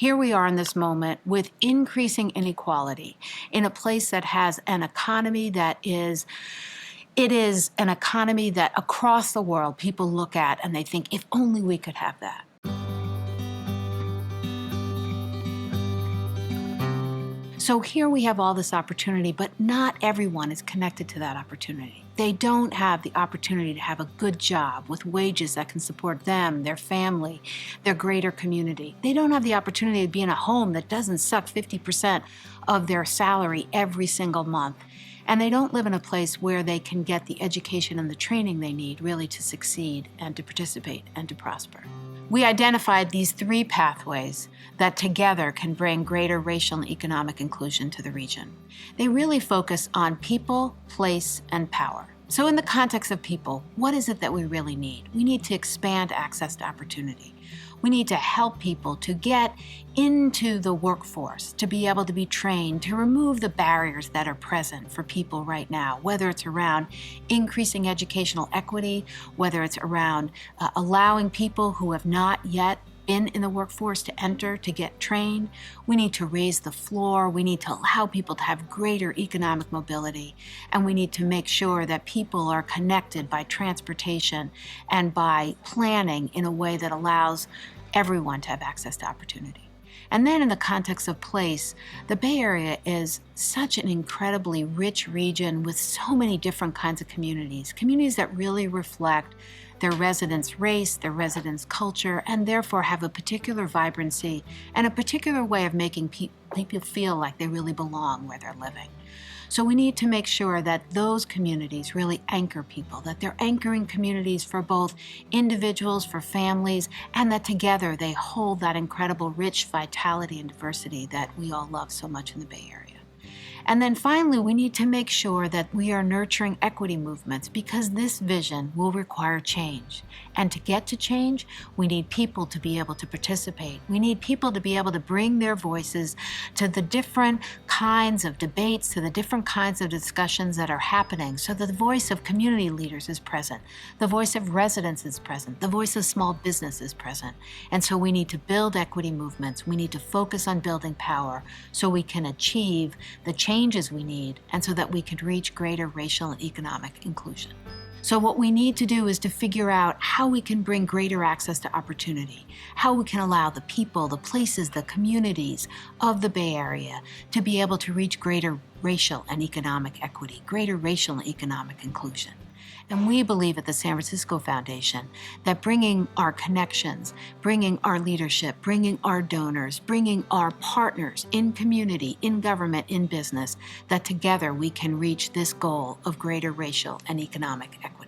Here we are in this moment with increasing inequality in a place that has an economy that is an economy that across the world people look at and they think, if only we could have that. So here we have all this opportunity, but not everyone is connected to that opportunity. They don't have the opportunity to have a good job with wages that can support them, their family, their greater community. They don't have the opportunity to be in a home that doesn't suck 50% of their salary every single month. And they don't live in a place where they can get the education and the training they need really to succeed and to participate and to prosper. We identified these 3 pathways that together can bring greater racial and economic inclusion to the region. They really focus on people, place, and power. So in the context of people, what is it that we really need? We need to expand access to opportunity. We need to help people to get into the workforce, to be able to be trained, to remove the barriers that are present for people right now, whether it's around increasing educational equity, whether it's around allowing people who have not yet been in the workforce to enter, to get trained. We need to raise the floor. We need to allow people to have greater economic mobility. And we need to make sure that people are connected by transportation and by planning in a way that allows everyone to have access to opportunity. And then in the context of place, the Bay Area is such an incredibly rich region with so many different kinds of communities that really reflect their residents' race, their residents' culture, and therefore have a particular vibrancy and a particular way of making people feel like they really belong where they're living. So we need to make sure that those communities really anchor people, that they're anchoring communities for both individuals, for families, and that together they hold that incredible rich vitality and diversity that we all love so much in the Bay Area. And then finally, we need to make sure that we are nurturing equity movements because this vision will require change. And to get to change, we need people to be able to participate. We need people to be able to bring their voices to the different kinds of debates, to the different kinds of discussions that are happening so that the voice of community leaders is present, the voice of residents is present, the voice of small business is present. And so we need to build equity movements. We need to focus on building power so we can achieve the changes we need and so that we can reach greater racial and economic inclusion. So what we need to do is to figure out how we can bring greater access to opportunity, how we can allow the people, the places, the communities of the Bay Area to be able to reach greater racial and economic equity, greater racial and economic inclusion. And we believe at the San Francisco Foundation that bringing our connections, bringing our leadership, bringing our donors, bringing our partners in community, in government, in business, that together we can reach this goal of greater racial and economic equity.